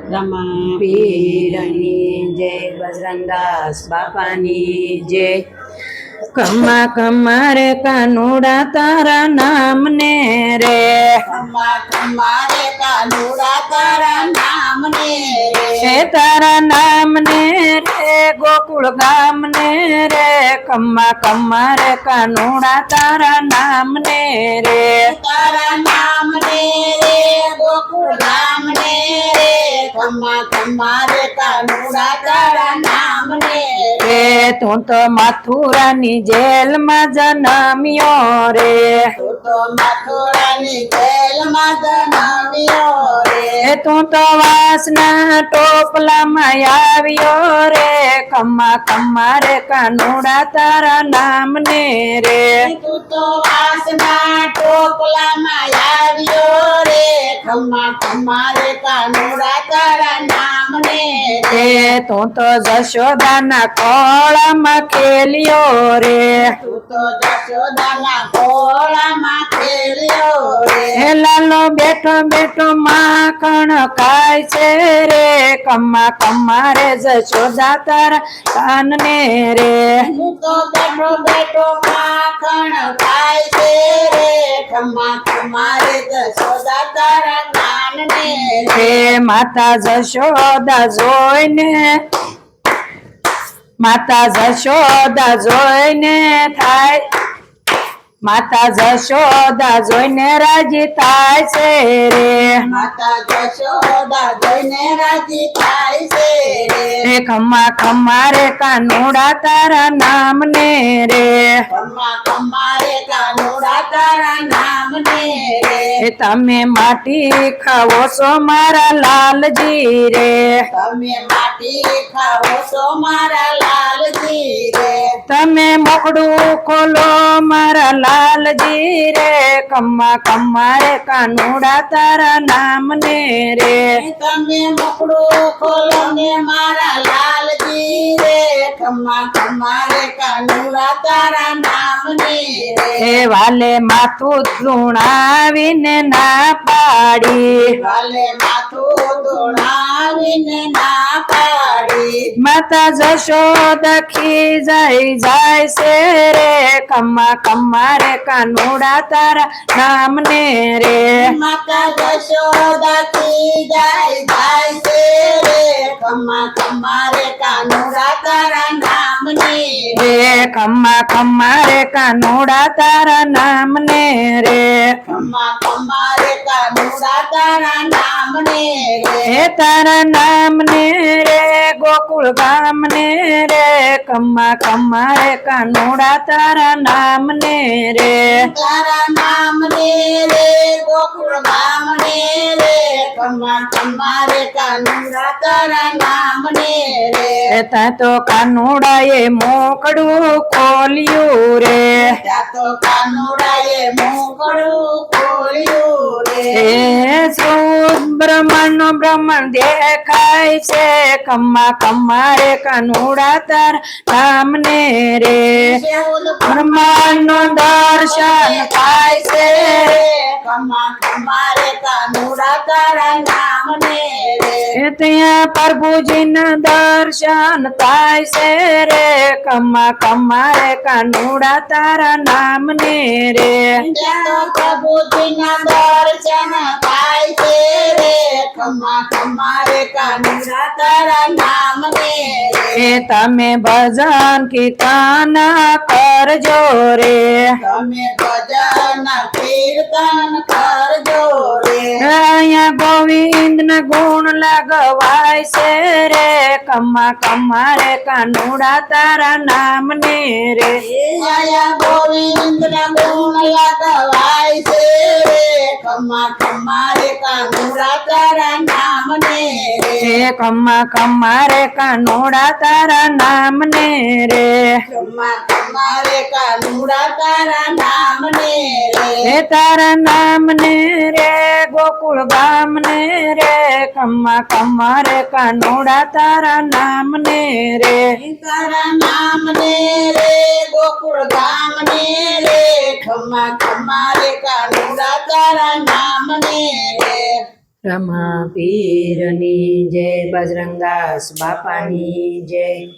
રમા પીરની જય, બજરંગદાસ બાપાની જય। કમા કમા રે કાનુડા તારા નામ ને રે, ખમ્મા ખમ્મા રે કાનુડા તારા નામ ને હે રે, તારા નામ ને રે ગોકુળ ગામ ને રે, કમા કમા રે કાનુડા તારા નામ ને રે, તારા નામ ને રે ગોકુળ ધામ ને રે, ખમ્મા ખમ્મા રે કાનુડા તારા નામ ને રે, એ તું તો મથુરાની જેલમાં જન્મ્યો રે, તું તો મથુરાની જેલમાં જન્મ્યો રે, એ તું તો વાસના ટોપલામાં આવ્યો રે, કમા કમા રે કાનુડા તારા નામ ને રે, તું તો વાસના ટોપલામાં આવ્યો રે, ખમ્મા ખમ્મા રે કાનુડા તારા નામ ને રે, એ તું તો જશોદાના કોળામાં ખેલ્યો રે, તું તો જશોદાના ખોળામાં ખેલ્યો રે, હે લાલો બેઠો બેઠો માખણ ખાય છે રે, કમા કમા રે જશોદા તારા કાન ને રે, તું તો બેઠો બેઠો માખણ ખાય છે રે, ખમ્મા ખમ્મા રે જશોદા તારા કાન ને રે, હે માતા જશોદા જોઈને, માતા જશોદા જોઈને થાય, માતા જશોદા જોઈને રાજી થાય છે રે, માતા જશોદા જોઈને રાજી થાય છે રે, હે ખમા ખમા રે કાનુડા તારા નામ ને રે, ખમ્મા ખમ્મા રે કાનુડા તારા નામ ને રે, એ તમે માટી ખાવો છો મારા લાલજી રે, તમે માટી ખાઓ છો મારા લાલજી રે, તમે મોકડું ખોલો મારા લાલજી રે, કમા કમા રે કાનુડા તારા નામ ને રે, તમે મોકળું ખોલો ને મારા લાલજી રે, ખમ્મા ખમ્મા રે કાનુડા તારા નામ ને રે, એ વાલે માથું ધૂણાવીને ના પાડી, વાલે માથું દોડાવીને ના પાડી, માતા જશોદા ખીજાઈ જાય છે રે, કમા કમા રે કાનુડા તારા નામ ને રે, માતા જશોદા થી જાય છે રે, ખમ્મા ખમ્મા રે કાનુડા તારા નામ ને રે, રે કમા કમા રે કાનુડા તારા નામ ને રે, ખમ્મા ખમ્મા રે કાનુડા તારા નામ ને રે, હે તારા નામ ને રે ગોકુળ ગામ ને રે, કમા કમા રે કાનુડા તારા નામ ને રે, તારા નામ ને રે ગોકુળ ગામ ને રે, ખમ્મા ખમ્મા રે કાનુડા તારા નામ ને રે, એ તા તો કાનુડા એ મોકડું ખોલ્યું રે, ત્યાં તો કાનુડાએ મોકળું ખોલ્યું રે, એ સૌ બ્રહ્માંડ નો બ્રહ્માંડ દેખાય છે, કમા કમા રે કાનુડા તારા નામ ને રે, બ્રહ્માંડ નો દર્શન થાય છે રે, ખમ્મા ખમ્મા રે કાનુડા તારા નામ ને રે, એ ત્યાં પ્રભુજીના દર્શન થાય છે રે, કમા કમા રે કાનુડા તારા નામ ને રે, ત્યાં તો પ્રભુજીના દર્શન થાય છે રે, ખમ્મા ખમ્મા રે કાનુડા તારા નામ ને રે, એ તમે ભજન કીર્તન કરજો રે, તમે ભજન કીર્તન કરજો રે, અહીંયા ગોવિંદ ના ગુણ લગવાય છે રે, કમા કમા રે કાનુડા તારા નામ ને રે, આયા ગોવિંદ ના ગુણ લગવાય છે રે, ખમ્મા ખમ્મા રે કાનુડા તારા નામ ને રે, એ કમા કમા રે કાનુડા તારા નામ ને રે, ખમ્મા ખમ્મા રે કાનુડા તારા નામ ને રે, હે તારા નામ ને રે ગોકુળ ગામ ને રે, કમા કમા રે કાનુડા તારા નામ ને રે, તારા નામ ને રે ગોકુળ ગામ ને રે, ખમ્મા ખમ્મા રે કાનુડા તારા નામ ને રે, રમા પીરની જય, બજરંગદાસ બાપાની જય.